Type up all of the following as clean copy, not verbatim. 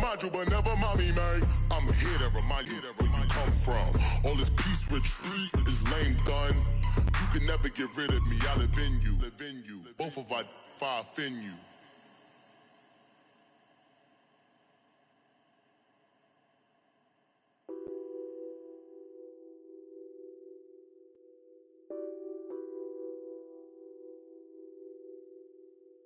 find you, but never mind me, man. I'm here to remind you where you come from. All this peace retreat is lame done. You can never get rid of me, I live in you. Both of our fire offend you.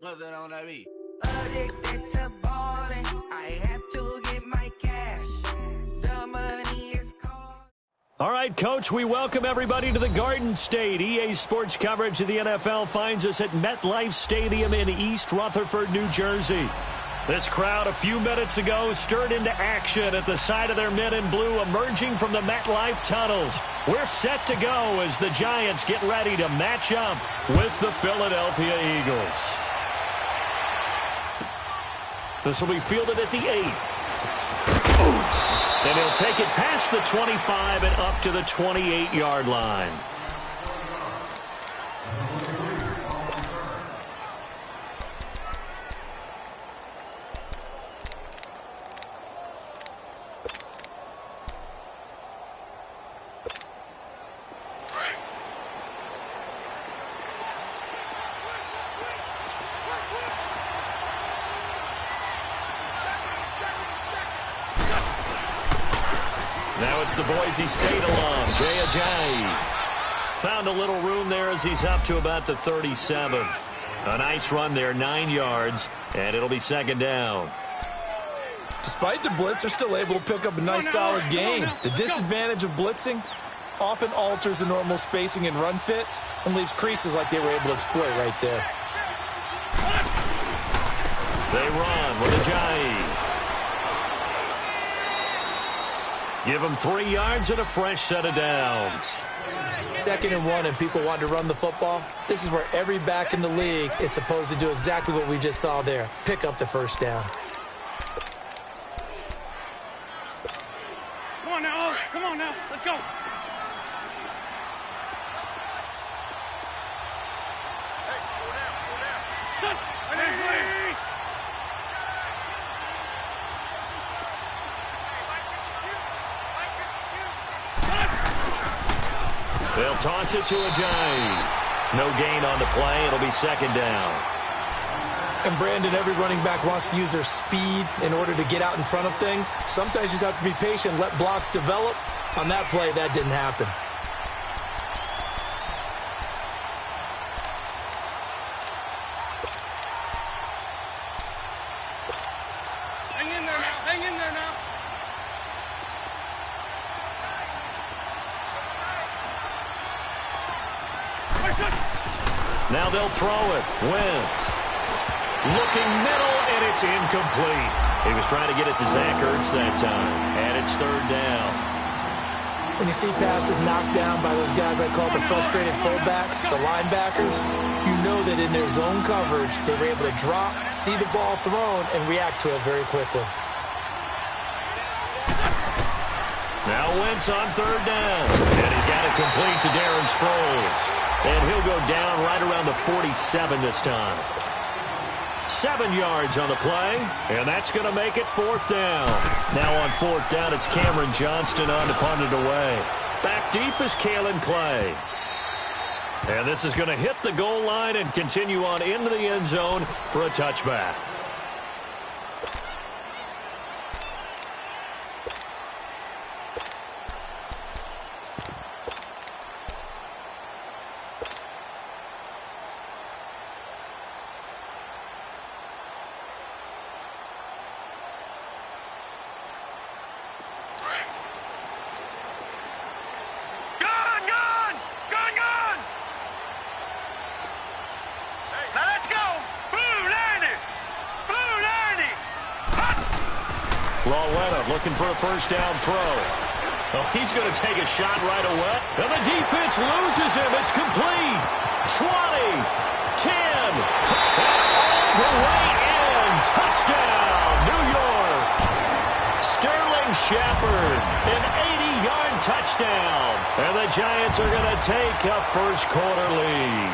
Nothing on that beat. Addicted to balling, I have to get my cash. The money is called. All right, Coach, we welcome everybody to the Garden State. EA Sports coverage of the NFL finds us at MetLife Stadium in East Rutherford, New Jersey. This crowd a few minutes ago stirred into action at the side of their men in blue emerging from the MetLife tunnels. We're set to go as the Giants get ready to match up with the Philadelphia Eagles. This will be fielded at the 8. And he'll take it past the 25 and up to the 28-yard line. Now it's the Boise State alum, Jay Ajayi. Found a little room there as he's up to about the 37. A nice run there, 9 yards, and it'll be second down. Despite the blitz, they're still able to pick up a nice solid gain. The disadvantage of blitzing often alters the normal spacing and run fits and leaves creases like they were able to exploit right there. They run with Ajayi. Give him 3 yards and a fresh set of downs. 2nd and 1 and people want to run the football. This is where every back in the league is supposed to do exactly what we just saw there. Pick up the first down. Come on now, come on now, let's go. They'll toss it to Ajayi. No gain on the play. It'll be second down. And Brandon, every running back wants to use their speed in order to get out in front of things. Sometimes you just have to be patient, let blocks develop. On that play, that didn't happen. Hang in there now, hang in there now. Now they'll throw it. Wentz. Looking middle, and it's incomplete. He was trying to get it to Zach Ertz that time, and it's third down. When you see passes knocked down by those guys I call the frustrated fullbacks, the linebackers, you know that in their zone coverage, they were able to drop, see the ball thrown, and react to it very quickly. Now Wentz on third down, and he's got it complete to Darren Sproles. And he'll go down right around the 47 this time. 7 yards on the play, and that's going to make it fourth down. Now on fourth down, it's Cameron Johnston on to punt it away. Back deep is Kalen Clay. And this is going to hit the goal line and continue on into the end zone for a touchback. Looking for a first down throw. Oh, he's going to take a shot right away. And the defense loses him. It's complete. 20, 10, the way in. Touchdown, New York. Sterling Shepard, an 80-yard touchdown. And the Giants are going to take a first quarter lead.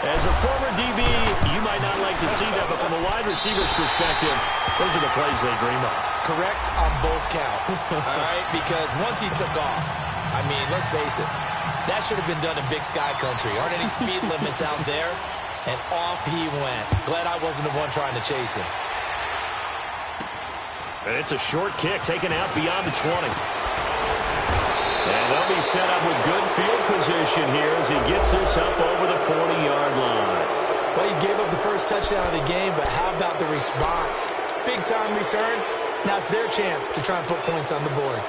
As a former DB, you might not like to see that, but from a wide receiver's perspective, those are the plays they dream of. Correct on both counts, all right? Because once he took off, I mean, let's face it, that should have been done in Big Sky Country. Aren't any speed limits out there? And off he went. Glad I wasn't the one trying to chase him. And it's a short kick taken out beyond the 20. And they'll be set up with good field position here as he gets this up over the 40-yard line. Well, he gave up the first touchdown of the game, but how about the response? Big-time return. Now it's their chance to try and put points on the board.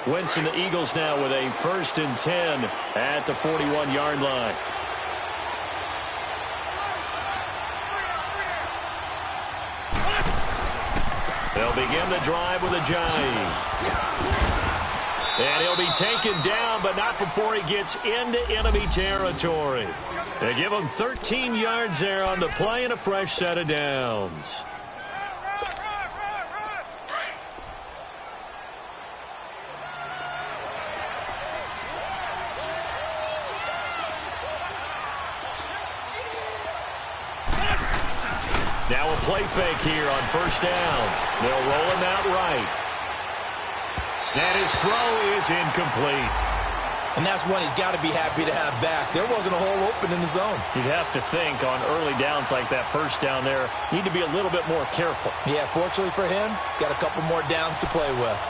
Wentz and the Eagles now with a 1st and 10 at the 41-yard line. They'll begin the drive with a jive. And he'll be taken down, but not before he gets into enemy territory. They give him 13 yards there on the play and a fresh set of downs. Now a play fake here on 1st down. They'll roll him out right. And his throw is incomplete. And that's one he's got to be happy to have back. There wasn't a hole open in the zone. You'd have to think on early downs like that 1st down there, need to be a little bit more careful. Yeah, fortunately for him, got a couple more downs to play with.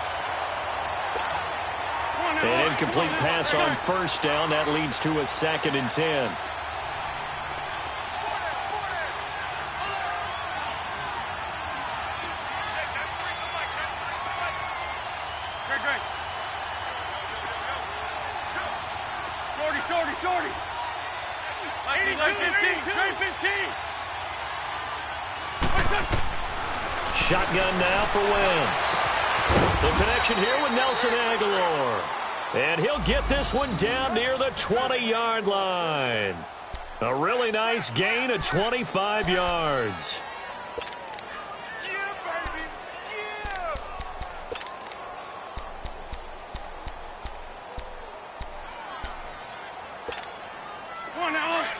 An incomplete pass on 1st down. That leads to a 2nd and 10. Shorty. 15. Shotgun now for Wentz. The connection here with Nelson Aguilar. And he'll get this one down near the 20-yard line. A really nice gain of 25 yards.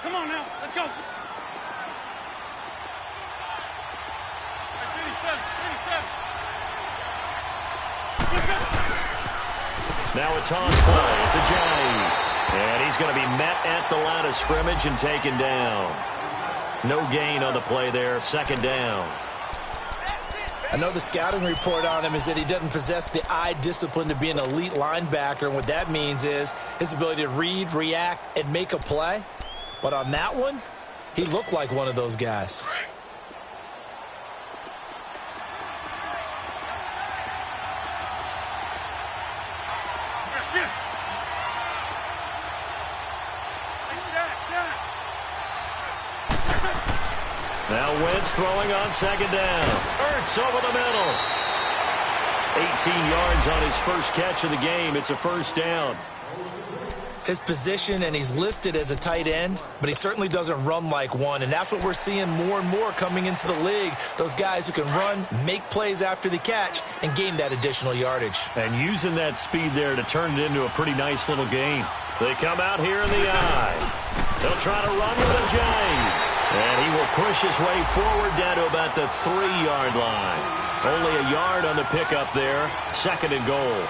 Come on now, let's go. 37. Now a toss play. It's a jive. And he's going to be met at the line of scrimmage and taken down. No gain on the play there. 2nd down. I know the scouting report on him is that he doesn't possess the eye discipline to be an elite linebacker. And what that means is his ability to read, react, and make a play. But on that one, he looked like one of those guys. Now Wentz throwing on 2nd down. Ertz over the middle. 18 yards on his first catch of the game. It's a 1st down. His position, and he's listed as a tight end, but he certainly doesn't run like one, and that's what we're seeing more and more coming into the league. Those guys who can run, make plays after the catch, and gain that additional yardage. And using that speed there to turn it into a pretty nice little game. They come out here in the eye. They'll try to run with a jive. And he will push his way forward down to about the 3-yard line. Only a yard on the pickup there. 2nd and goal.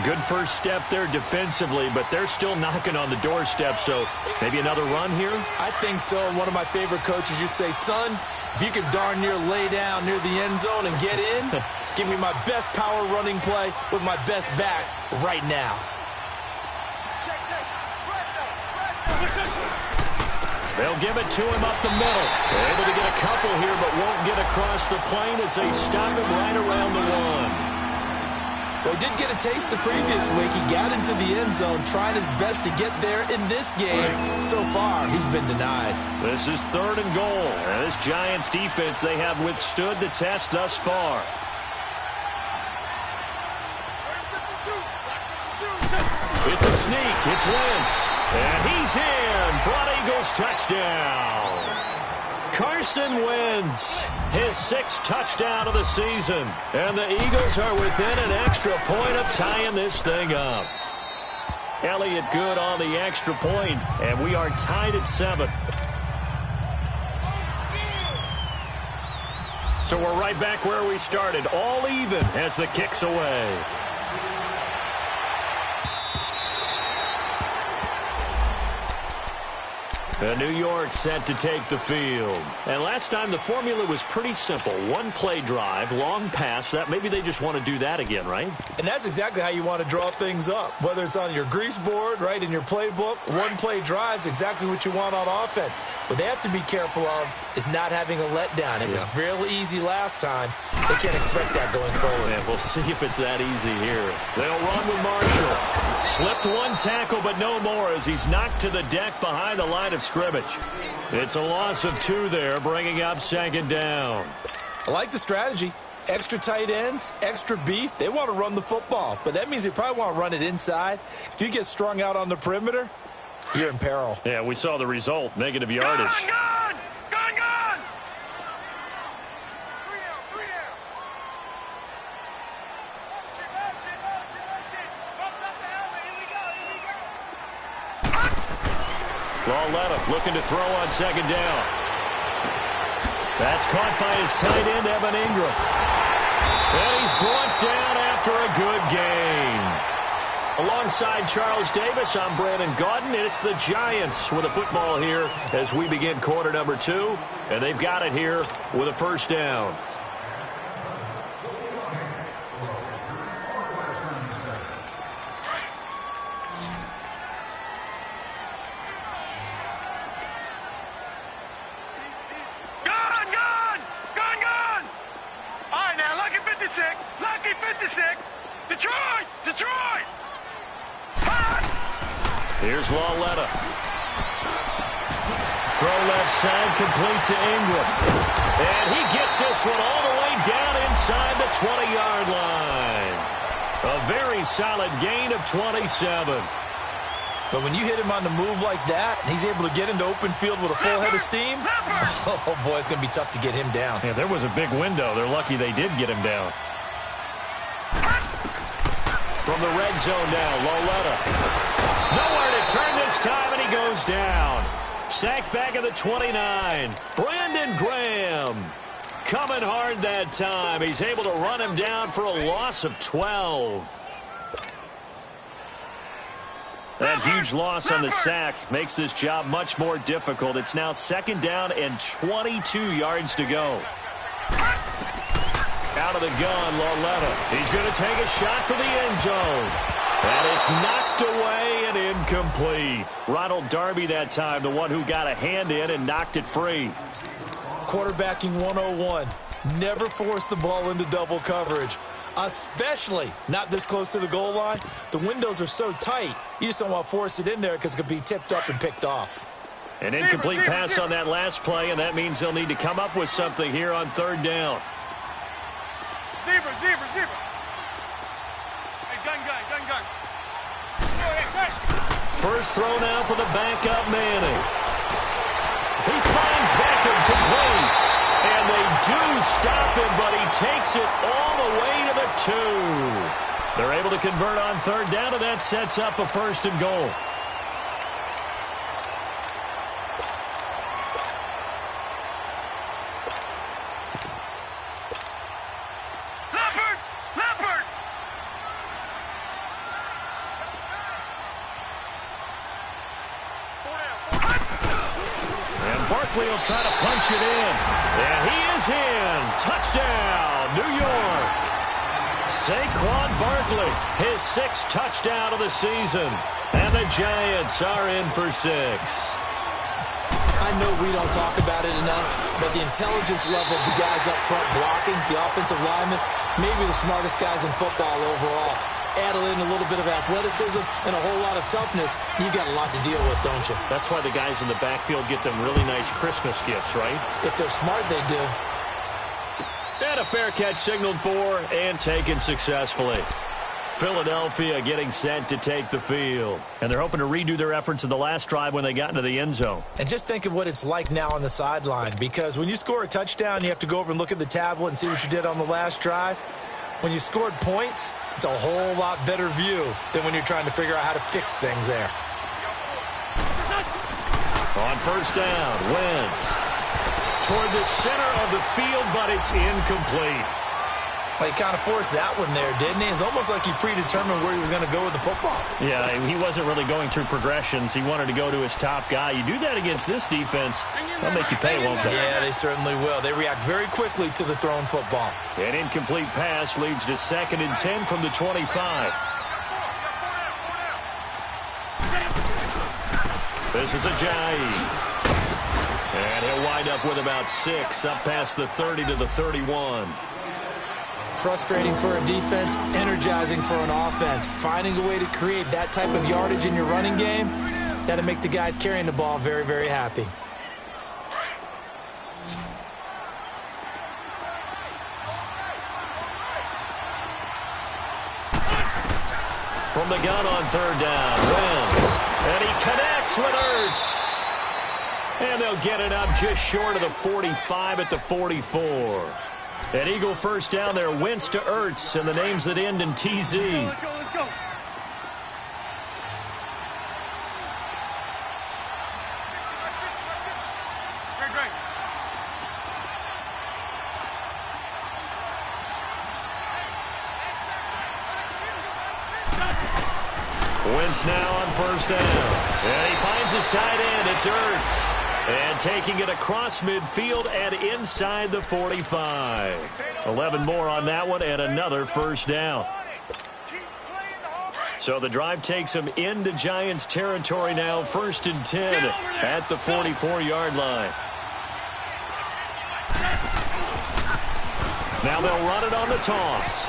Good first step there defensively, but they're still knocking on the doorstep, so maybe another run here? I think so. And one of my favorite coaches used to say, son, if you could darn near lay down near the end zone and get in, give me my best power running play with my best back right now. They'll give it to him up the middle. They're able to get a couple here, but won't get across the plane as they stop him right around the 1. Well, he did get a taste the previous week. He got into the end zone, trying his best to get there in this game. So far, he's been denied. This is 3rd and goal. And this Giants defense, they have withstood the test thus far. It's a sneak. It's Wentz. And he's in. Front Eagles touchdown. Carson Wentz, his 6th touchdown of the season. And the Eagles are within an extra point of tying this thing up. Elliott good on the extra point, and we are tied at 7. So we're right back where we started, all even as the kick's away. And New York set to take the field. And last time the formula was pretty simple. 1-play drive, long pass. That maybe they just want to do that again, right? And that's exactly how you want to draw things up. Whether it's on your grease board, right, in your playbook, 1-play drive's exactly what you want on offense. What they have to be careful of is not having a letdown. It was real easy last time. They can't expect that going forward. And we'll see if it's that easy here. They'll run with Marshall. Slipped 1 tackle, but no more as he's knocked to the deck behind the line of scrimmage. It's a loss of 2 there, bringing up 2nd down. I like the strategy. Extra tight ends, extra beef. They want to run the football, but that means they probably want to run it inside. If you get strung out on the perimeter, you're in peril. Yeah, we saw the result, negative yardage. Gone! Gone! Gone! Lauletta looking to throw on 2nd down. That's caught by his tight end, Evan Ingram. And he's brought down after a good gain. Alongside Charles Davis, I'm Brandon Gaudin, and it's the Giants with a football here as we begin quarter number 2. And they've got it here with a 1st down. Lucky 56. Detroit! Detroit! Here's Lauletta. Throw left side, complete to Ingram. And he gets this one all the way down inside the 20-yard line. A very solid gain of 27. But when you hit him on the move like that, and he's able to get into open field with a full head of steam, oh, boy, it's going to be tough to get him down. Yeah, there was a big window. They're lucky they did get him down. From the red zone now, Lauletta. Nowhere to turn this time, and he goes down. Sacked back at the 29. Brandon Graham coming hard that time. He's able to run him down for a loss of 12. That huge loss on the sack makes this job much more difficult. It's now 2nd down and 22 yards to go. Out of the gun, Lauletta. He's going to take a shot for the end zone. And it's knocked away and incomplete. Ronald Darby that time, the one who got a hand in and knocked it free. Quarterbacking 101. Never force the ball into double coverage, especially not this close to the goal line. The windows are so tight, you just don't want to force it in there because it could be tipped up and picked off. An incomplete pass on that last play, and that means they'll need to come up with something here on 3rd down. Zebra. Hey, gun. First throw now for the backup Manning. He finds Beckham complete. And they do stop him, but he takes it all the way to the 2. They're able to convert on 3rd down, and that sets up a 1st and goal. Barkley will try to punch it in. And he is in. Touchdown, New York. Saquon Barkley, his 6th touchdown of the season. And the Giants are in for 6. I know we don't talk about it enough, but the intelligence level of the guys up front blocking, the offensive linemen, maybe the smartest guys in football overall. Add in a little bit of athleticism and a whole lot of toughness, you've got a lot to deal with, don't you? That's why the guys in the backfield get them really nice Christmas gifts, right? If they're smart, they do. And a fair catch signaled for and taken successfully. Philadelphia getting set to take the field. And they're hoping to redo their efforts in the last drive when they got into the end zone. And just think of what it's like now on the sideline, because when you score a touchdown, you have to go over and look at the tablet and see what you did on the last drive. When you scored points, it's a whole lot better view than when you're trying to figure out how to fix things there. On first down, Wentz toward the center of the field, but it's incomplete. Well, he kind of forced that one there, didn't he? It's almost like he predetermined where he was going to go with the football. Yeah, he wasn't really going through progressions. He wanted to go to his top guy. You do that against this defense, they'll make you pay, won't they? Yeah, they certainly will. They react very quickly to the thrown football. An incomplete pass leads to 2nd and 10 from the 25. This is Ajayi. And he'll wind up with about 6, up past the 30 to the 31. Frustrating for a defense, energizing for an offense. Finding a way to create that type of yardage in your running game, that'll make the guys carrying the ball very, very happy. From the gun on 3rd down, Wentz. And he connects with Ertz. And they'll get it up just short of the 45 at the 44. An Eagle first down there, Wentz to Ertz, and the names that end in TZ. Let's go, let's go. Great. Wentz now on first down. And he finds his tight end. It's Ertz. And taking it across midfield and inside the 45. 11 more on that one and another first down. So the drive takes him into Giants territory now. 1st and 10 at the 44-yard line. Now they'll run it on the toss.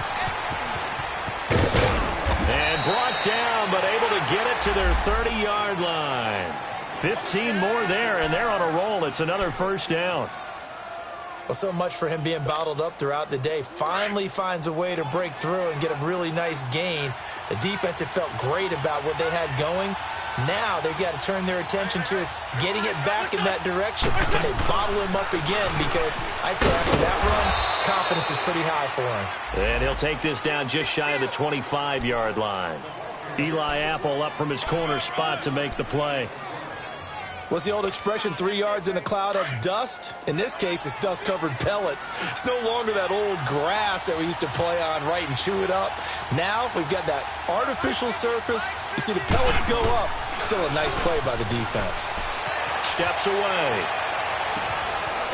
And brought down, but able to get it to their 30-yard line. 15 more there, and they're on a roll. It's another first down. Well, so much for him being bottled up throughout the day. Finally finds a way to break through and get a really nice gain. The defense had felt great about what they had going. Now they've got to turn their attention to getting it back in that direction. And they bottle him up again because I'd say after that run, confidence is pretty high for him. And he'll take this down just shy of the 25-yard line. Eli Apple up from his corner spot to make the play. What's the old expression, 3 yards in a cloud of dust? In this case, it's dust-covered pellets. It's no longer that old grass that we used to play on, right, and chew it up. Now we've got that artificial surface. You see the pellets go up. Still a nice play by the defense. Steps away.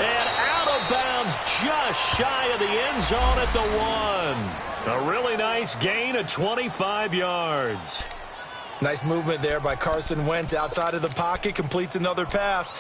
And out of bounds just shy of the end zone at the 1. A really nice gain of 25 yards. Nice movement there by Carson Wentz outside of the pocket, completes another pass.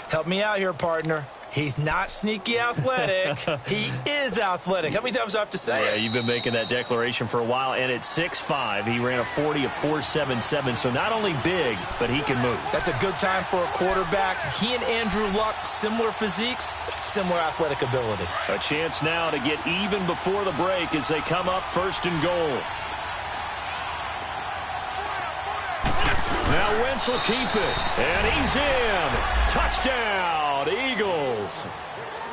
Help me out here, partner. He's not sneaky athletic. He is athletic. How many times do I have to say it? Yeah, you've been making that declaration for a while, and at 6'5", he ran a 40 of 4.77, so not only big, but he can move. That's a good time for a quarterback. He and Andrew Luck, similar physiques, similar athletic ability. A chance now to get even before the break as they come up 1st and goal. Now Wentz will keep it, and he's in. Touchdown, Eagles.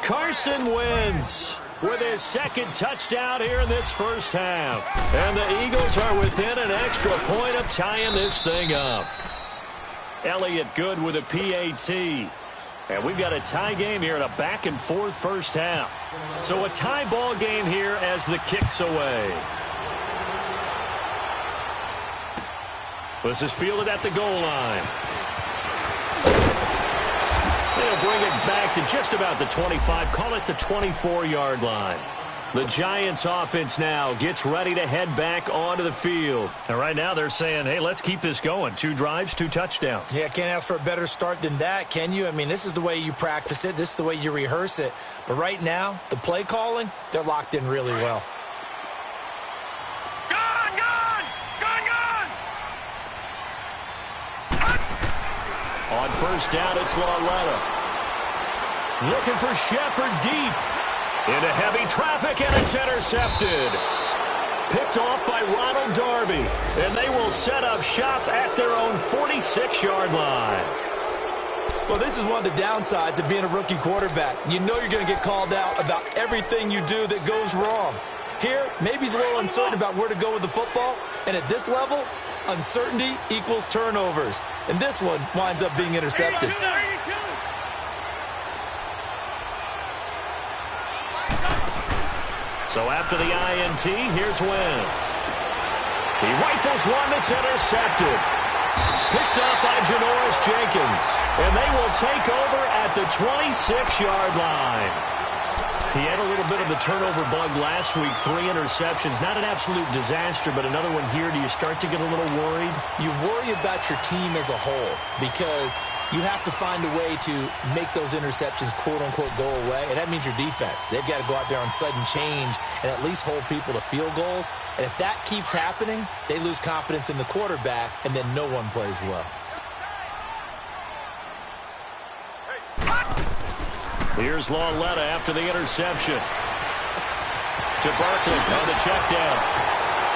Carson Wentz with his 2nd touchdown here in this first half. And the Eagles are within an extra point of tying this thing up. Elliott Good with a PAT. And we've got a tie game here in a back-and-forth first half. So a tie ball game here as the kick's away. This is fielded at the goal line. They'll bring it back to just about the 25, call it the 24-yard line. The Giants offense now gets ready to head back onto the field. And right now they're saying, hey, let's keep this going. 2 drives, 2 touchdowns. Yeah, can't ask for a better start than that, can you? I mean, this is the way you practice it. This is the way you rehearse it. But right now, the play calling, they're locked in really well. On first down, it's Lauletta. Looking for Shepard deep. Into heavy traffic, and it's intercepted. picked off by Ronald Darby. And they will set up shop at their own 46-yard line. Well, this is one of the downsides of being a rookie quarterback. You know you're going to get called out about everything you do that goes wrong. Here, maybe he's a little uncertain about where to go with the football. And at this level, uncertainty equals turnovers. And this one winds up being intercepted. So after the INT, here's Wentz. He rifles one that's intercepted. Picked up by Janoris Jenkins. And they will take over at the 26-yard line. He had a little bit of the turnover bug last week, 3 interceptions. Not an absolute disaster, but another one here. Do you start to get a little worried? You worry about your team as a whole because you have to find a way to make those interceptions, quote-unquote, go away, and that means your defense. They've got to go out there on sudden change and at least hold people to field goals. And if that keeps happening, they lose confidence in the quarterback, and then no one plays well. Here's Lauletta after the interception. To Barkley on the check down.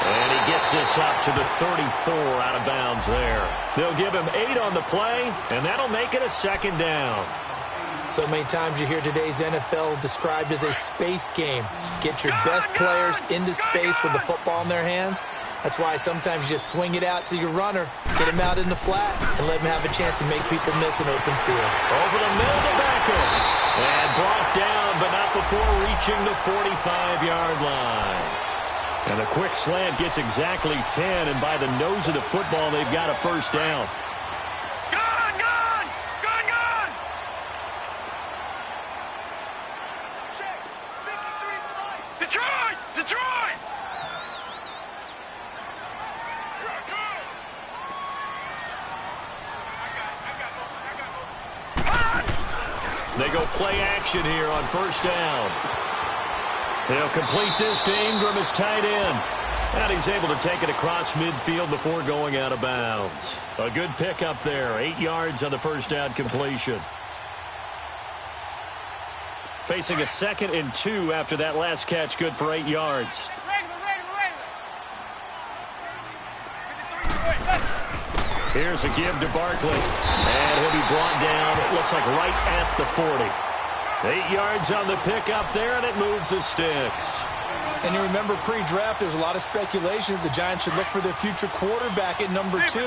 And he gets this up to the 34 out of bounds there. They'll give him 8 on the play, and that'll make it a second down. So many times you hear today's NFL described as a space game. Get your best players into space with the football in their hands. That's why sometimes you just swing it out to your runner, get him out in the flat, and let him have a chance to make people miss an open field. Over the middle to Beckham. And brought down, but not before reaching the 45-yard line. And a quick slant gets exactly 10, and by the nose of the football, they've got a first down. Gone! Check. Detroit! They go play action here on first down. They'll complete this to Ingram as tight end. And he's able to take it across midfield before going out of bounds. A good pickup there. 8 yards on the first down completion. Facing a 2nd and 2 after that last catch, good for 8 yards. Here's a give to Barkley. And he'll be brought down, it looks like right at the 40. 8 yards on the pickup there, and it moves the sticks. And you remember pre-draft, there's a lot of speculation that the Giants should look for their future quarterback at number 2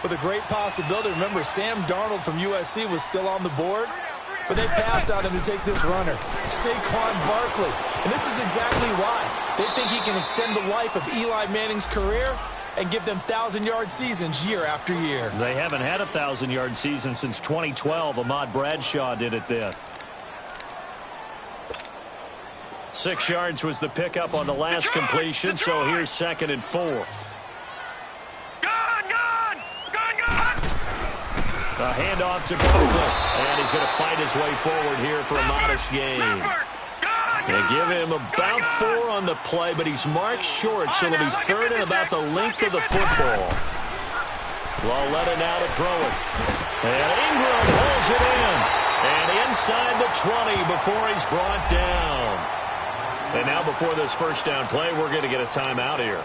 with a great possibility. Remember, Sam Darnold from USC was still on the board, but they passed on him to take this runner, Saquon Barkley. And this is exactly why. They think he can extend the life of Eli Manning's career and give them 1,000-yard seasons year after year. They haven't had a 1,000-yard season since 2012. Ahmad Bradshaw did it then. 6 yards was the pickup on the last completion, so here's 2nd and 4. Gone! A handoff to Barkley, and he's going to fight his way forward here for a modest gain. They give him about 4 on the play, but he's marked short, so it'll be 3rd and about the length of the football. Lauletta now to throw it. And Ingram holds it in. And inside the 20 before he's brought down. And now before this first down play, we're going to get a timeout here,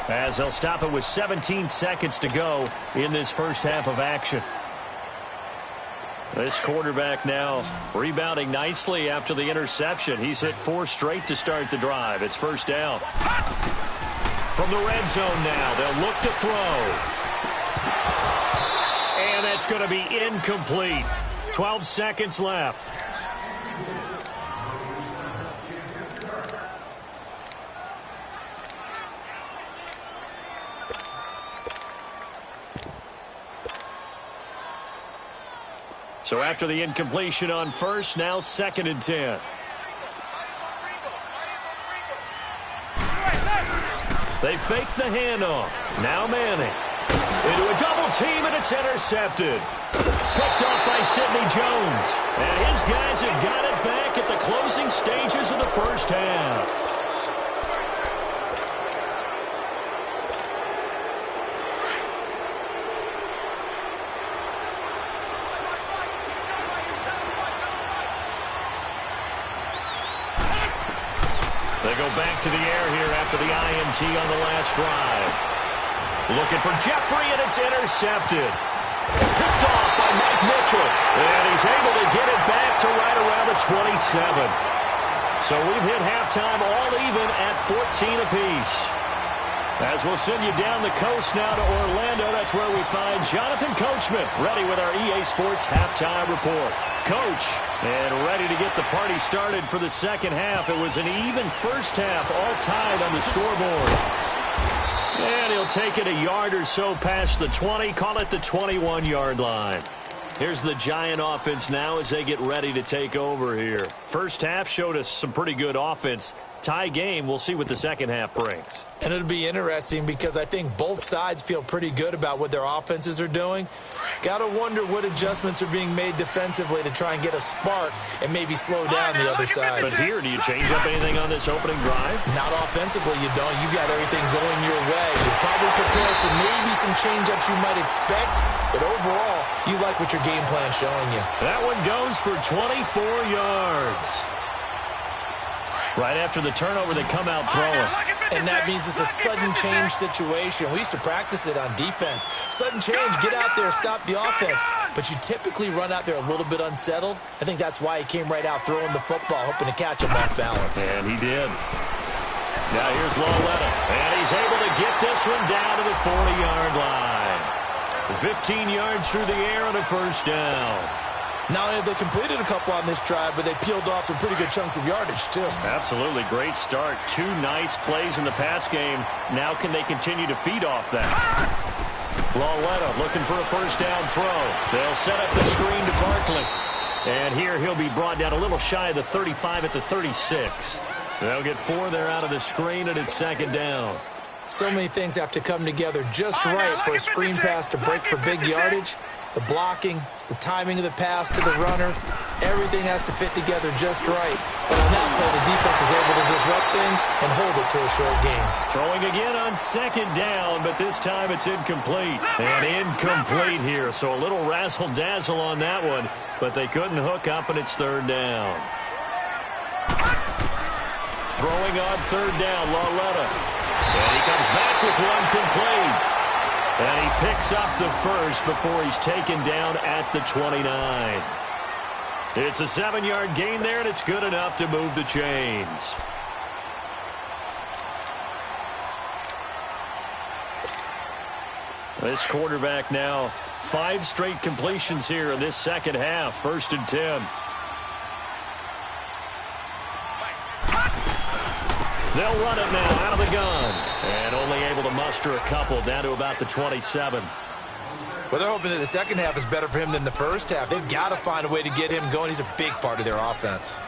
as they'll stop it with 17 seconds to go in this first half of action. This quarterback now rebounding nicely after the interception. He's hit 4 straight to start the drive. It's first down. From the red zone now, they'll look to throw. And that's going to be incomplete. 12 seconds left. So after the incompletion on first, now 2nd and 10. They fake the handoff. Now Manning. Into a double team, and it's intercepted. Picked off by Sidney Jones. And his guys have got it back at the closing stages of the first half. They go back to the air here after the INT on the last drive. Looking for Jeffrey, and it's intercepted. Picked off by Mike Mitchell. And he's able to get it back to right around the 27. So we've hit halftime all even at 14 apiece. As we'll send you down the coast now to Orlando, that's where we find Jonathan Coachman, ready with our EA Sports Halftime Report. Coach, and ready to get the party started for the second half. It was an even first half, all tied on the scoreboard. And he'll take it a yard or so past the 20, call it the 21-yard line. Here's the Giant offense now as they get ready to take over here. First half showed us some pretty good offense. Tie game, we'll see what the second half brings. And it'll be interesting because I think both sides feel pretty good about what their offenses are doing. Got to wonder what adjustments are being made defensively to try and get a spark and maybe slow down the other side. But here, do you change up anything on this opening drive? Not offensively, you don't. You got everything going your way. You're probably prepared for maybe some change-ups you might expect, but overall, you like what your game plan's showing you. That one goes for 24 yards. Right after the turnover, they come out throwing. And that means it's a sudden change situation. We used to practice it on defense. Sudden change, get out there, stop the offense. But you typically run out there a little bit unsettled. I think that's why he came right out throwing the football, hoping to catch him off balance. And he did. Now here's Lauletta. And he's able to get this one down to the 40-yard line. 15 yards through the air and a first down. Not only have they completed a couple on this drive, but they peeled off some pretty good chunks of yardage, too. Absolutely. Great start. 2 nice plays in the pass game. Now can they continue to feed off that? Lauletta looking for a first down throw. They'll set up the screen to Barkley. And here he'll be brought down a little shy of the 35 at the 36. They'll get 4 there out of the screen, and it's second down. So many things have to come together just right for a screen pass to break for big yardage. The blocking, the timing of the pass to the runner, everything has to fit together just right. But on that play, the defense was able to disrupt things and hold it to a short game. Throwing again on second down, but this time it's incomplete. And incomplete here, so a little razzle-dazzle on that one, but they couldn't hook up, and it's third down. Throwing on third down, Lauletta. And he comes back with one complete. And he picks up the first before he's taken down at the 29. It's a 7-yard gain there, and it's good enough to move the chains. This quarterback now, 5 straight completions here in this second half. 1st and 10. They'll run it now out of the gun. And only able to muster a couple down to about the 27. Well, they're hoping that the second half is better for him than the first half. They've got to find a way to get him going. He's a big part of their offense.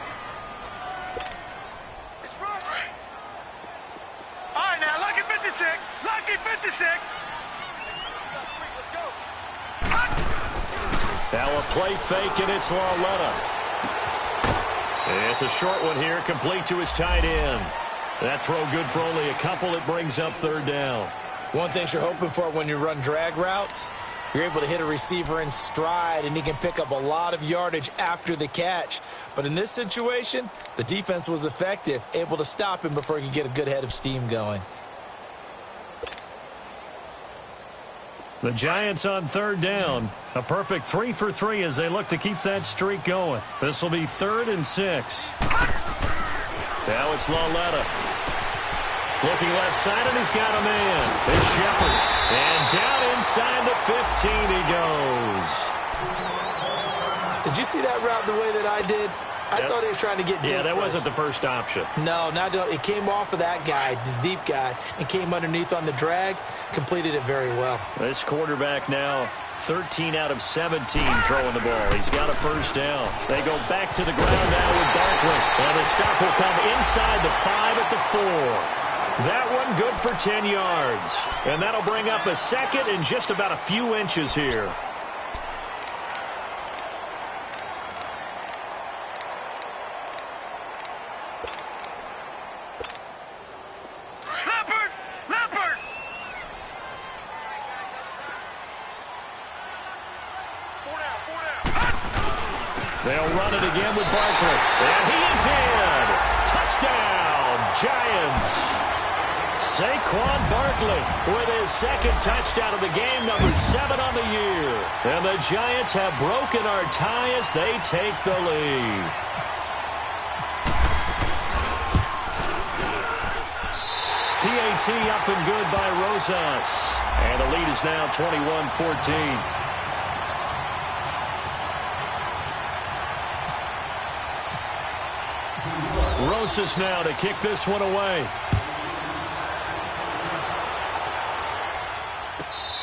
All right, now, lucky 56. Lucky 56. Now a play fake, and it's Lauletta. It's a short one here, complete to his tight end. That throw good for only a couple. It brings up third down. One thing you're hoping for when you run drag routes, you're able to hit a receiver in stride, and he can pick up a lot of yardage after the catch. But in this situation, the defense was effective, able to stop him before he could get a good head of steam going. The Giants on third down. A perfect 3 for 3 as they look to keep that streak going. This will be 3rd and 6. Now it's Lauletta. Looking left side, and he's got a man. It's Shepard. And down inside the 15 he goes. Did you see that route the way that I did? I thought he was trying to get deep. Yeah, that first. wasn't the first option. No, it came off of that guy, the deep guy, and came underneath on the drag, completed it very well. This quarterback now 13 out of 17 throwing the ball. He's got a first down. They go back to the ground now with Barkley. And the stop will come inside the 5 at the 4. That one good for 10 yards. And that'll bring up a second and just about a few inches here. Leopard! They'll run it again with Barkley. And he is in. Touchdown, Giants. Saquon Barkley with his second touchdown of the game, number 7 on the year. And the Giants have broken our tie as they take the lead. PAT up and good by Rosas. And the lead is now 21-14. Rosas now to kick this one away.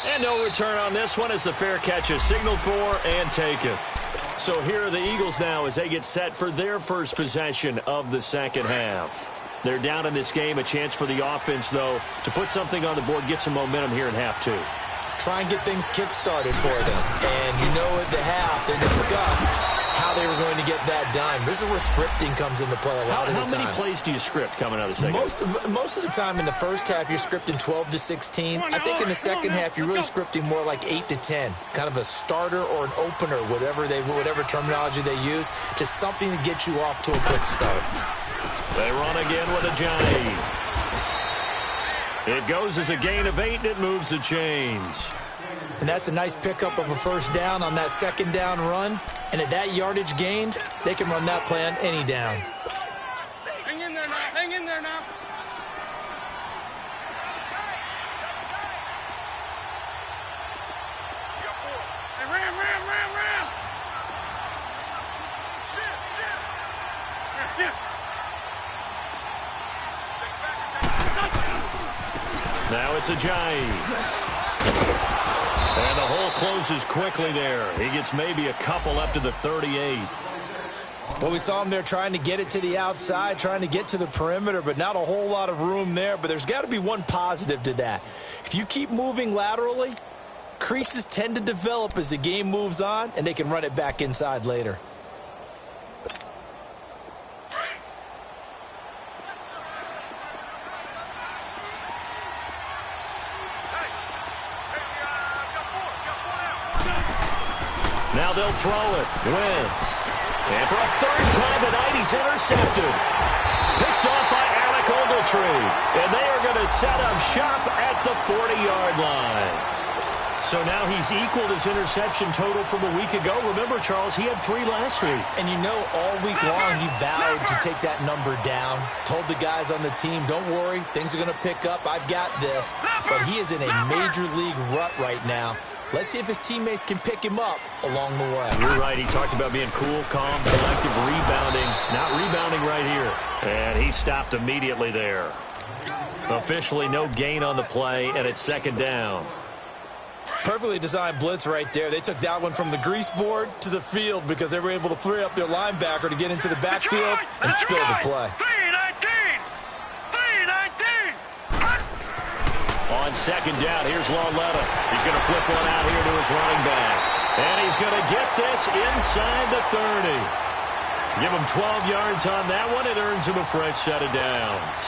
And no return on this one as the fair catch is signaled for and taken. So here are the Eagles now as they get set for their first possession of the second half. They're down in this game. A chance for the offense, though, to put something on the board, get some momentum here in half two. Try and get things kick-started for them. And you know at the half, they discussed how they were going to get that done. This is where scripting comes into play a lot of the time. How many plays do you script coming out of the second? Most of the time in the first half, you're scripting 12 to 16. I think in the second half, you're really scripting more like 8 to 10. Kind of a starter or an opener, whatever terminology they use, just something to get you off to a quick start. They run again with a Johnny. It goes as a gain of 8, and it moves the chains. And that's a nice pickup of a first down on that second down run. And at that yardage gained, they can run that play on any down. Hang in there now. Hang in there now. Hey, ram. Shit. Now it's a Giant. And the hole closes quickly there. He gets maybe a couple up to the 38. Well, we saw him there trying to get it to the outside, trying to get to the perimeter, but not a whole lot of room there. But there's got to be one positive to that. If you keep moving laterally, creases tend to develop as the game moves on, and they can run it back inside later. Now they'll throw it. Wentz. And for a third time tonight, he's intercepted. Picked off by Alec Ogletree. And they are going to set up shop at the 40-yard line. So now he's equaled his interception total from a week ago. Remember, Charles, he had 3 last week. And you know, all week long he vowed to take that number down. Told the guys on the team, don't worry, things are going to pick up. I've got this. But he is in a major league rut right now. Let's see if his teammates can pick him up along the way. You're right. He talked about being cool, calm, collective, rebounding. Not rebounding right here. And he stopped immediately there. Officially no gain on the play, and it's second down. Perfectly designed blitz right there. They took that one from the grease board to the field because they were able to free up their linebacker to get into the backfield and spill the play. 3-19. On second down, here's Lauletta. He's going to flip one out here to his running back. And he's going to get this inside the 30. Give him 12 yards on that one. It earns him a fresh set of downs.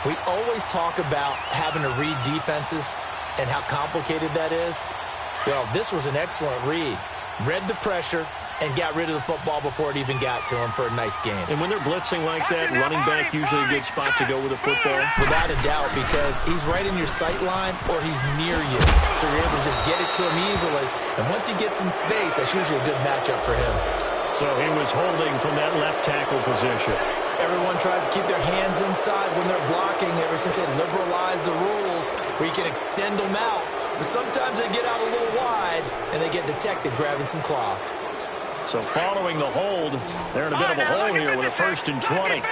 We always talk about having to read defenses and how complicated that is. Well, this was an excellent read. Read the pressure and got rid of the football before it even got to him for a nice game. And when they're blitzing like that, running back usually a good spot to go with the football? Without a doubt, because he's right in your sight line or he's near you. So you're able to just get it to him easily. And once he gets in space, that's usually a good matchup for him. So he was holding from that left tackle position. Everyone tries to keep their hands inside when they're blocking ever since they liberalized the rules where you can extend them out. But sometimes they get out a little wide and they get detected grabbing some cloth. So following the hold, they're in a bit of a hole here with a 1st and 20.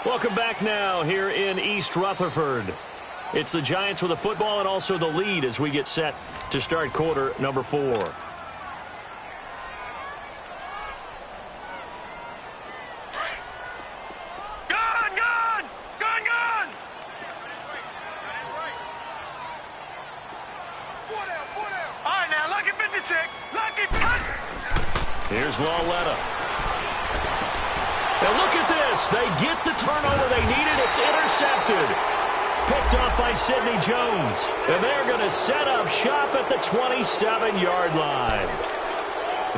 Welcome back now here in East Rutherford. It's the Giants with the football and also the lead as we get set to start quarter number 4. Here's Lauletta. Now look at this. They get the turnover they needed. It's intercepted. Picked off by Sidney Jones. And they're going to set up shop at the 27-yard line.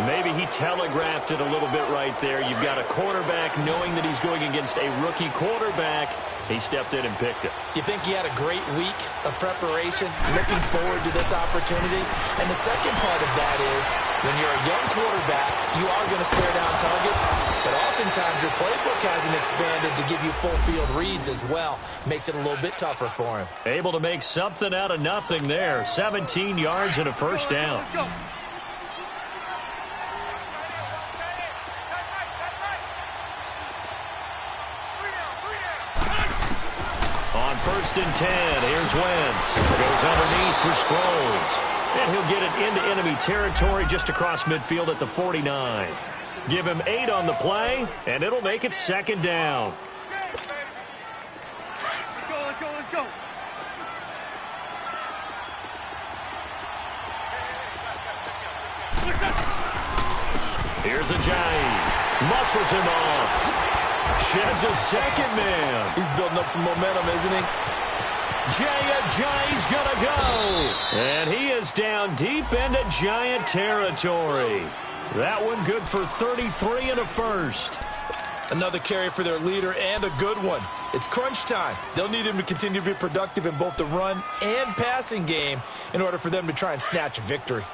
Maybe he telegraphed it a little bit right there. You've got a quarterback knowing that he's going against a rookie quarterback. He stepped in and picked it. You think he had a great week of preparation, looking forward to this opportunity? And the second part of that is, when you're a young quarterback, you are going to stare down targets, but oftentimes your playbook hasn't expanded to give you full field reads as well. Makes it a little bit tougher for him. Able to make something out of nothing there. 17 yards and a first down. On 1st and 10, here's Wentz. Goes underneath for Sproles. And he'll get it into enemy territory just across midfield at the 49. Give him 8 on the play, and it'll make it 2nd down. Let's go. Here's Ajayi. Muscles him off. Sheds a second man. He's building up some momentum, isn't he? Ajayi's gonna go. And he is down deep into Giant territory. That one good for 33 and a first. Another carry for their leader and a good one. It's crunch time. They'll need him to continue to be productive in both the run and passing game in order for them to try and snatch a victory.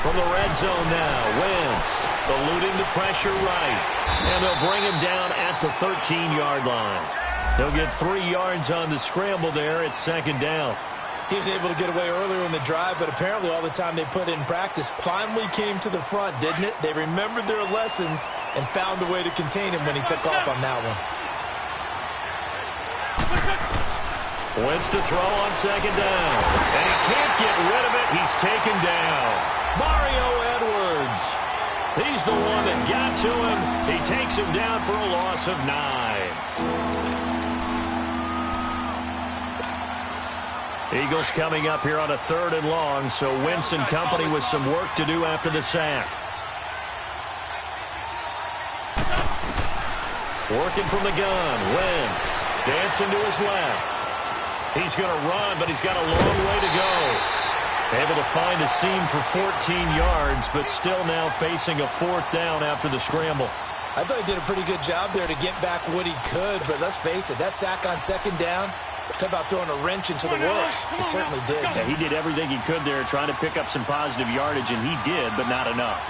From the red zone now, Wentz eluding the pressure right. And they'll bring him down at the 13-yard line. He'll get 3 yards on the scramble there. It's 2nd down. He was able to get away earlier in the drive, but apparently all the time they put in practice finally came to the front, didn't it? They remembered their lessons and found a way to contain him when he took off on that one. Wentz to throw on 2nd down. And he can't get rid of it. He's taken down. Mario Edwards. He's the one that got to him. He takes him down for a loss of 9. Eagles coming up here on a 3rd and long, so Wentz and company with some work to do after the sack. Working from the gun, Wentz dancing to his left. He's going to run, but he's got a long way to go. Able to find a seam for 14 yards, but still now facing a 4th down after the scramble. I thought he did a pretty good job there to get back what he could, but let's face it, that sack on 2nd down, talk about throwing a wrench into the works. He certainly did. Yeah, he did everything he could there trying to pick up some positive yardage, and he did, but not enough.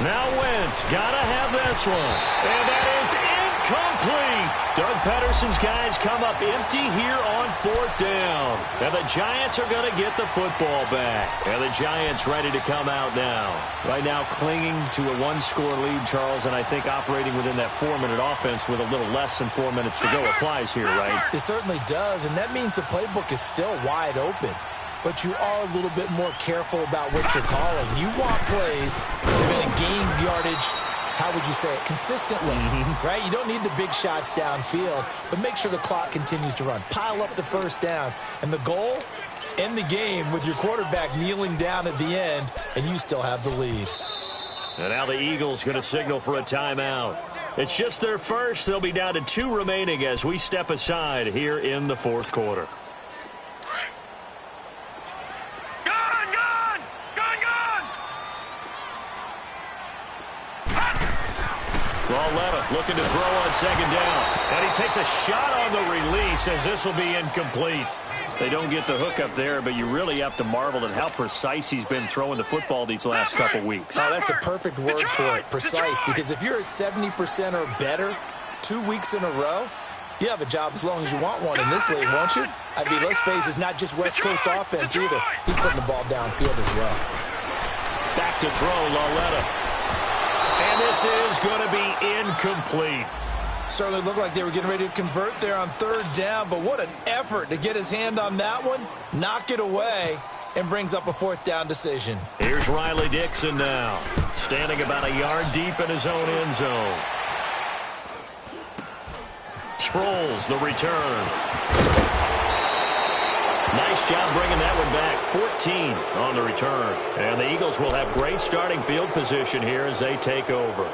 Now Wentz got to have this one. And that is incomplete. Doug Pederson's guys come up empty here on 4th down. And the Giants are going to get the football back. And the Giants ready to come out now. Right now clinging to a 1-score lead, Charles, and I think operating within that 4-minute offense with a little less than 4 minutes to go applies here, right? It certainly does, and that means the playbook is still wide open. But you are a little bit more careful about what you're calling. You want plays that are going to gain yardage, how would you say it, consistently, right? You don't need the big shots downfield, but make sure the clock continues to run. Pile up the 1st downs. And the goal, end the game with your quarterback kneeling down at the end, and you still have the lead. And now the Eagles going to signal for a timeout. It's just their first. They'll be down to 2 remaining as we step aside here in the 4th quarter. Lauletta looking to throw on 2nd down. And he takes a shot on the release as this will be incomplete. They don't get the hook up there, but you really have to marvel at how precise he's been throwing the football these last couple weeks. Oh, that's a perfect word for it, precise, because if you're at 70% or better 2 weeks in a row, you have a job as long as you want one in this league, won't you? I mean, let's face it, it's not just West Coast offense either. He's putting the ball downfield as well. Back to throw, Lauletta. And this is going to be incomplete. Certainly looked like they were getting ready to convert there on 3rd down, but what an effort to get his hand on that one, knock it away, and brings up a 4th down decision. Here's Riley Dixon now, standing about a yard deep in his own end zone. Sproles, the return. Nice job bringing that one back. 14 on the return. And the Eagles will have great starting field position here as they take over.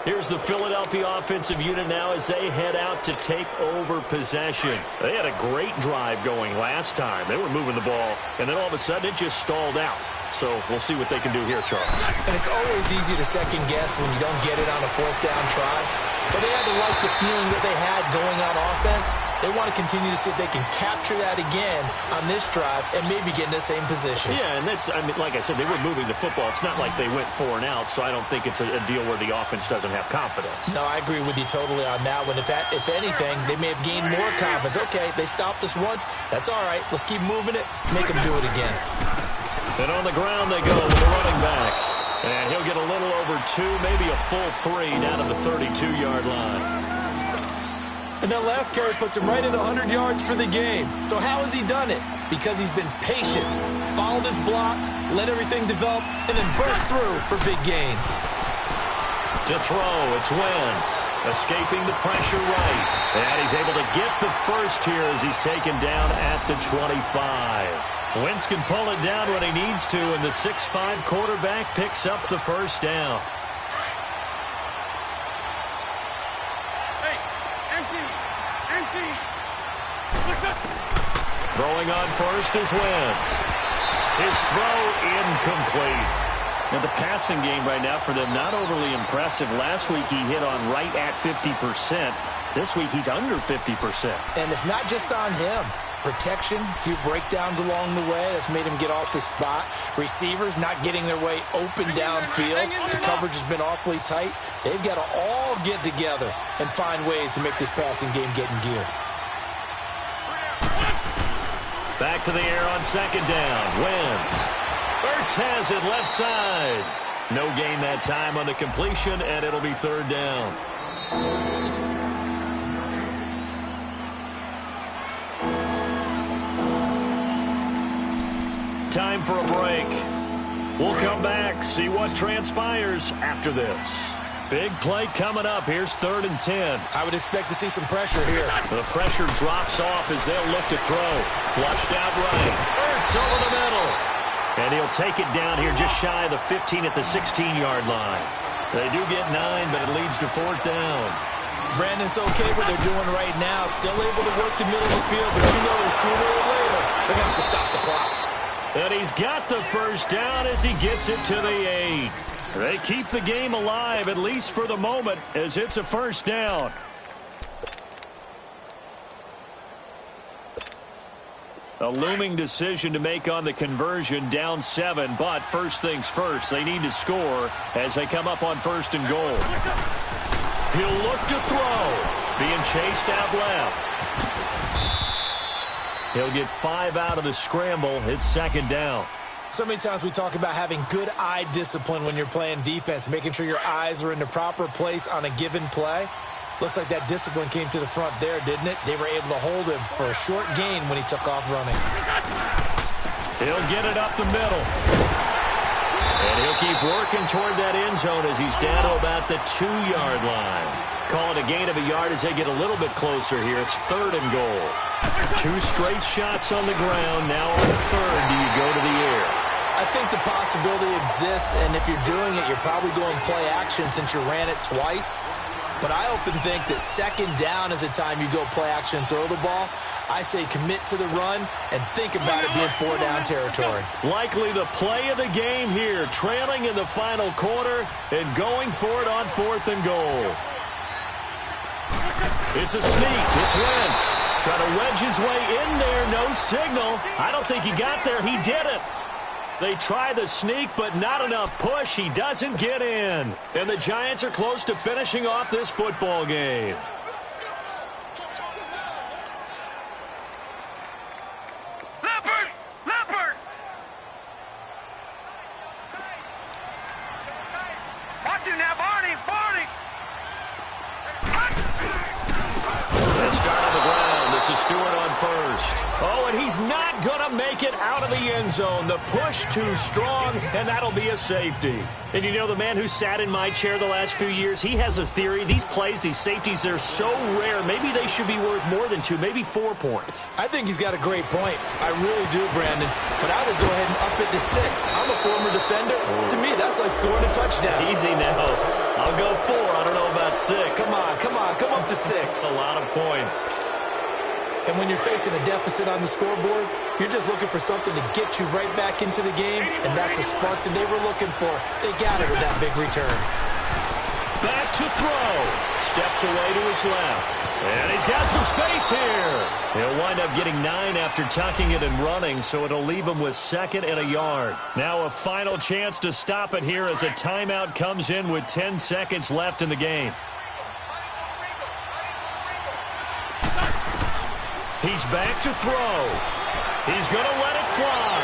Here's the Philadelphia offensive unit now as they head out to take over possession. They had a great drive going last time. They were moving the ball, and then all of a sudden it just stalled out. So we'll see what they can do here, Charles. And it's always easy to second guess when you don't get it on a fourth down try. But they had to like the feeling that they had going on offense. They want to continue to see if they can capture that again on this drive and maybe get in the same position. Yeah, and that's, I mean, like I said, they were moving the football. It's not like they went 4 and out, so I don't think it's a deal where the offense doesn't have confidence. No, I agree with you totally on that one. If anything, they may have gained more confidence. Okay, they stopped us once. That's all right. Let's keep moving it. Make them do it again. And on the ground they go with the running back. And he'll get a little over 2, maybe a full 3 down to the 32-yard line. And that last carry puts him right at 100 yards for the game. So how has he done it? Because he's been patient, followed his blocks, let everything develop, and then burst through for big gains. To throw, it's Wentz, escaping the pressure right. And he's able to get the first here as he's taken down at the 25. Wentz can pull it down when he needs to, and the 6'5" quarterback picks up the first down. Throwing on first is Wentz. His throw incomplete. Now the passing game right now for them not overly impressive. Last week he hit on right at 50%. This week he's under 50%. And it's not just on him. Protection, a few breakdowns along the way. That's made him get off the spot. Receivers not getting their way open downfield. The coverage has been awfully tight. They've got to all get together and find ways to make this passing game get in gear. Back to the air on second down. Wentz. Ertz has it left side. No gain that time on the completion, and it'll be third down. Time for a break. We'll come back, see what transpires after this. Big play coming up. Here's 3rd and 10. I would expect to see some pressure here. The pressure drops off as they'll look to throw. Flushed out right. Ertz over the middle. And he'll take it down here just shy of the 15 at the 16-yard line. They do get 9, but it leads to 4th down. Brandon's okay what they're doing right now. Still able to work the middle of the field, but you know sooner or later they're going to have to stop the clock. And he's got the first down as he gets it to the 8. They keep the game alive, at least for the moment, as it's a first down. A looming decision to make on the conversion, down 7, but first things first, they need to score as they come up on 1st and goal. He'll look to throw, being chased out left. He'll get 5 out of the scramble. It's 2nd down. So many times we talk about having good eye discipline when you're playing defense, making sure your eyes are in the proper place on a given play. Looks like that discipline came to the front there, didn't it? They were able to hold him for a short gain when he took off running. He'll get it up the middle. And he'll keep working toward that end zone as he's down to about the 2-yard line. Call it a gain of a yard as they get a little bit closer here. It's 3rd and goal. 2 straight shots on the ground. Now on 3rd, do you go to the air? I think the possibility exists, and if you're doing it, you're probably going play action since you ran it twice. But I often think that 2nd down is the time you go play action and throw the ball. I say commit to the run and think about it being 4-down territory. Likely the play of the game here, trailing in the final quarter and going for it on 4th and goal. It's a sneak. It's Wentz. Trying to wedge his way in there. No signal. I don't think he got there. He did it. They try the sneak, but not enough push. He doesn't get in. And the Giants are close to finishing off this football game. Leopard! Leopard! Watch him now, Barney! Barney! Let's start on the ground. This is Stewart on first. Oh, and he's not going to make it out of the end zone. The push too strong, and that'll be a safety. And you know, the man who sat in my chair the last few years, he has a theory. These plays, these safeties, they're so rare. Maybe they should be worth more than 2, maybe 4 points. I think he's got a great point. I really do, Brandon. But I would go ahead and up it to 6. I'm a former defender. To me, that's like scoring a touchdown. Easy now. I'll go 4. I don't know about 6. Come up to 6. A lot of points. And when you're facing a deficit on the scoreboard, you're just looking for something to get you right back into the game, and that's the spark that they were looking for. They got it with that big return. Back to throw. Steps away to his left. And he's got some space here. He'll wind up getting 9 after tucking it and running, so it'll leave him with 2nd and a yard. Now a final chance to stop it here as a timeout comes in with 10 seconds left in the game. He's back to throw. He's going to let it fly.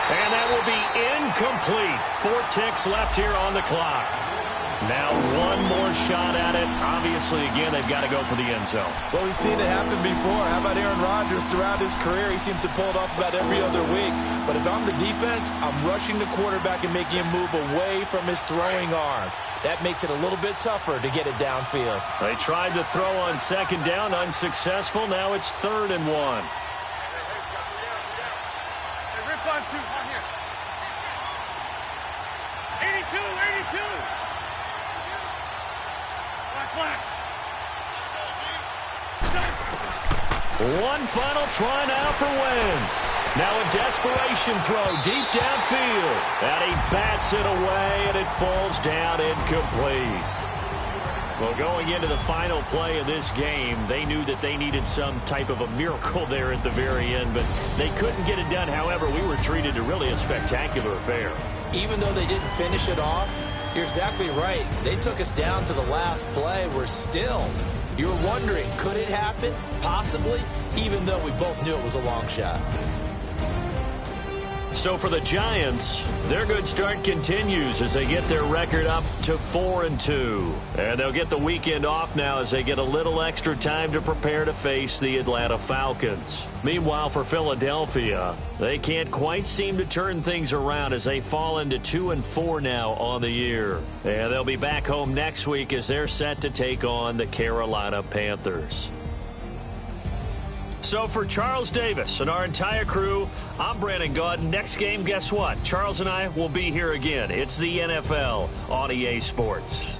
And that will be incomplete. 4 ticks left here on the clock. Now one more shot at it. Obviously, again, they've got to go for the end zone. Well, we've seen it happen before. How about Aaron Rodgers throughout his career? He seems to pull it off about every other week. But if I'm the defense, I'm rushing the quarterback and making him move away from his throwing arm. That makes it a little bit tougher to get it downfield. They tried to throw on 2nd down, unsuccessful. Now it's 3rd and 1. Hey, rip on 2. On here. 82, 82. Black. One final try now for Wentz. Now a desperation throw deep downfield. And he bats it away, and it falls down incomplete. Well, going into the final play of this game, they knew that they needed some type of a miracle there at the very end, but they couldn't get it done. However, we were treated to really a spectacular affair. Even though they didn't finish it off, you're exactly right. They took us down to the last play. We're still. You were wondering, could it happen? Possibly, even though we both knew it was a long shot. So for the Giants, their good start continues as they get their record up to 4-2. And they'll get the weekend off now as they get a little extra time to prepare to face the Atlanta Falcons. Meanwhile, for Philadelphia, they can't quite seem to turn things around as they fall into 2-4 now on the year. And they'll be back home next week as they're set to take on the Carolina Panthers. So for Charles Davis and our entire crew, I'm Brandon Gaudin. Next game, guess what? Charles and I will be here again. It's the NFL on EA Sports.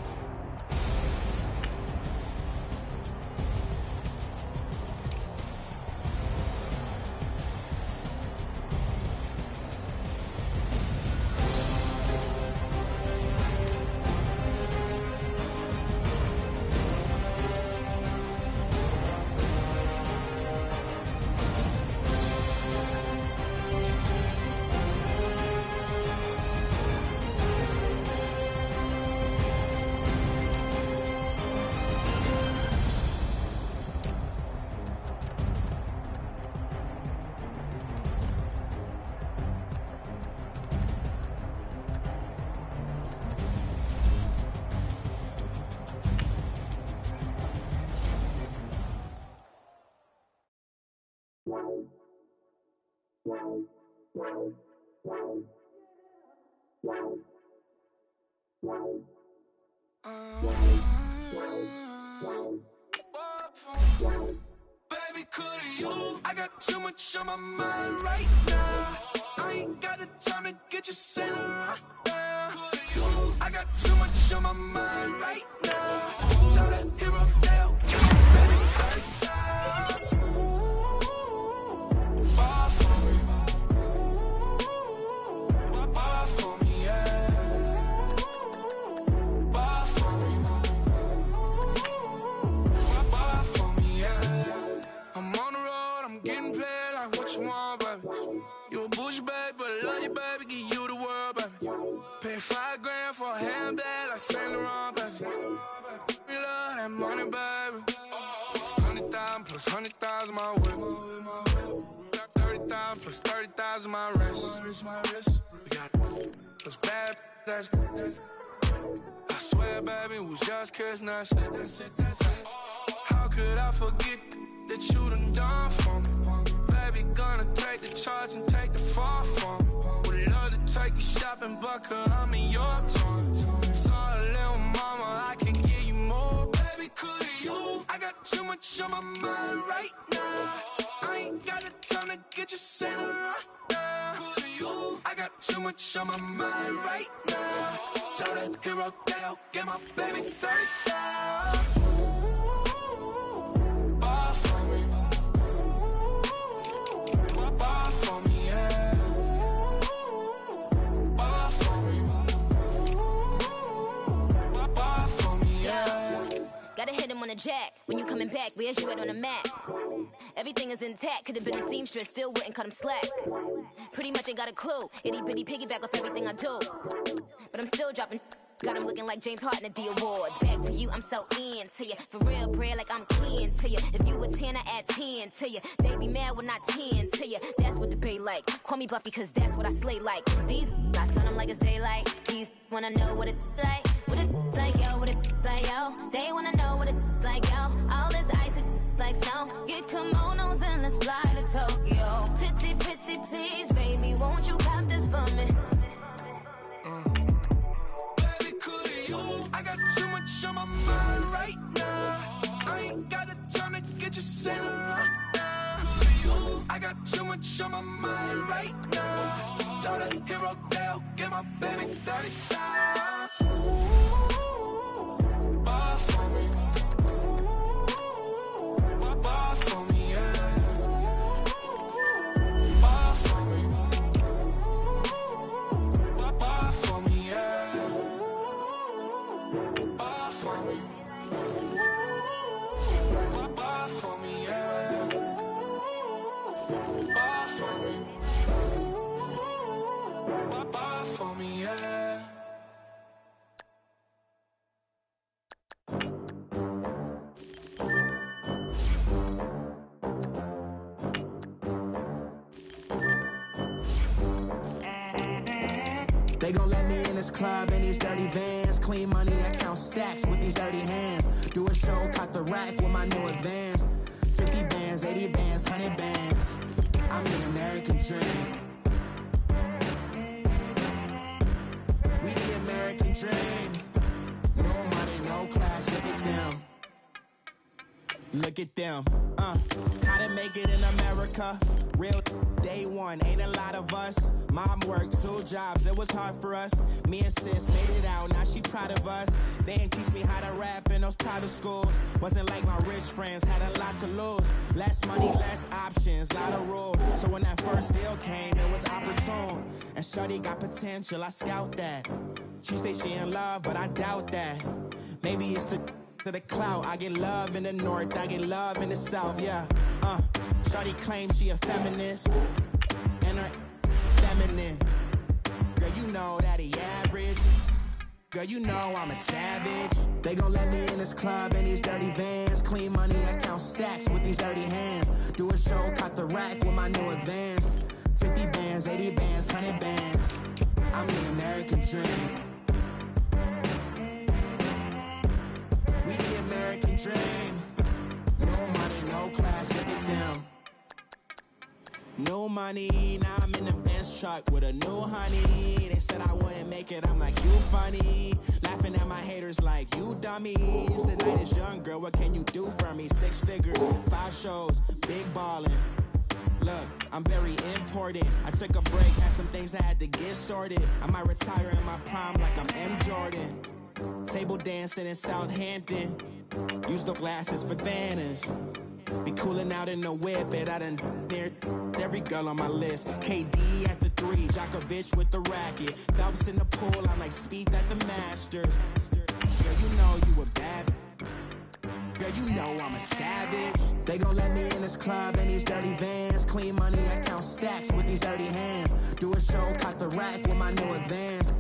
Baby, could you? I got too much on my mind right now. I ain't got the time to get you sailing right now. Could you? I got too much on my mind right now. Tell that hero Dale, baby, right now. Bar for me, bar for me, yeah. Bar for me, bar for me, yeah. I'm on the road, I'm getting paid like what you want, baby. You a bougie, baby, but I love you, baby, give you the world, baby. Pay $5 grand for a handbag like Saint Laurent, baby. We love that money, baby. 100,000 plus 100,000 my whip. 30,000 plus 30,000 my wrist. We got those bad, that's I swear, baby, it was just kiss, that's it. How could I forget that you done for me? Baby, gonna take the charge and take the fall from me. Would love to take you shopping, but cause I'm in your town. Sorry, little mama, I can give you more. Baby, could you? I got too much on my mind right now. I ain't got the time to get you sailing right now. Could you? I got too much on my mind right now. Tell the hero that I'll get my baby 30 now. Bar for me. Bar for me, yeah. Bar for me. Bar for me, yeah. Gotta hit him on the jack. When you coming back, where's you at on the map? Everything is intact. Could've been a seamstress, still wouldn't cut him slack. Pretty much ain't got a clue. Itty bitty piggyback off everything I do. But I'm still dropping. Got him looking like James Harden at the awards. Back to you, I'm so into you. For real, bread, like I'm keen to you. If you a 10, I add 10 to you. They be mad when I 10 to you. That's what the bay like. Call me Buffy, cause that's what I slay like. These, I sun them like it's daylight. These wanna know what it's like. What it's like, yo, what it's like, yo. They wanna know what it's like, yo. All this ice is like snow. Get kimonos and let's fly to Tokyo. Pretty, pretty, please, baby, won't you cop this for me? Baby, could you? I got too much on my mind right now. I ain't got the time to get you sailing right now. Could you? I got too much on my mind right now. Tell the hero that I'll get my baby 30 now. Bar for me. Bar for me, yeah. Bar for me. Bar for me, yeah. Bar for me. Bar for me, yeah. Bar for me. Bar for me, yeah. They gon' let me in this club in these dirty vans. Clean money, I count stacks with these dirty hands. Do a show, caught the rack with my new advance. 50 bands, 80 bands, 100 bands. I'm the American dream. We the American dream. No money, no class, look at them. Look at them, how to make it in America. Real day one, ain't a lot of us. Mom worked 2 jobs, it was hard for us. Me and sis made it out, now she proud of us. They didn't teach me how to rap in those private schools. Wasn't like my rich friends, had a lot to lose. Less money, less options, lot of rules. So when that first deal came, it was opportune. And shorty got potential, I scout that. She say she in love, but I doubt that. Maybe it's to the clout. I get love in the north, I get love in the south, yeah. Shorty claims she a feminist, and her feminine. Girl, you know that he average. Girl, you know I'm a savage. They gon' let me in this club in these dirty vans. Clean money, I count stacks with these dirty hands. Do a show, caught the rack with my new advance. 50 bands, 80 bands, 100 bands. I'm the American dream. We the American dream. No money, no class, look at them. No money, now I'm in the Benz truck with a new honey. They said I wouldn't make it, I'm like, you funny. Laughing at my haters like, you dummies. The night is young, girl, what can you do for me? 6 figures, 5 shows, big ballin'. Look, I'm very important. I took a break, had some things I had to get sorted. I might retire in my prime like I'm M. Jordan. Table dancing in Southampton. Use the glasses for Vannas. Be cooling out in the whip, and I done near every girl on my list. KD at the 3, Djokovic with the racket. Phelps in the pool, I'm like Speed at the Masters. Girl, you know you a bad. Girl, you know I'm a savage. They gon' let me in this club in these dirty vans. Clean money, I count stacks with these dirty hands. Do a show, caught the rack with my new advance.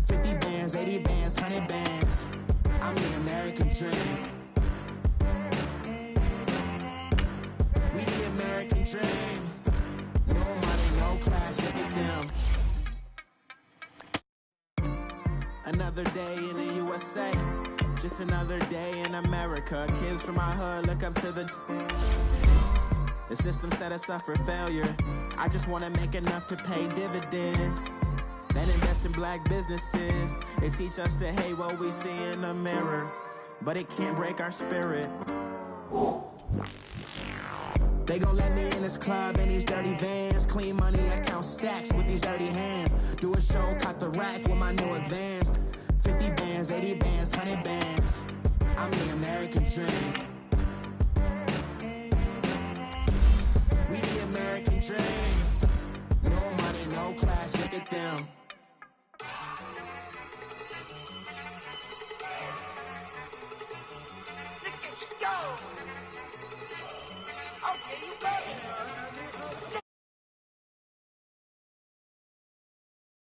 50 bands, 80 bands, 100 bands. I'm the American dream. We the American dream. No money, no class, look at them. Another day in the USA. Just another day in America. Kids from my hood look up to the system set us up for failure. I just wanna make enough to pay dividends. Then invest in black businesses. They teach us to hate what we see in the mirror, but it can't break our spirit. They gon' let me in this club in these dirty vans. Clean money, I count stacks with these dirty hands. Do a show, cop the rack with my new advance. 50 bands, 80 bands, 100 bands. I'm the American dream. We the American dream.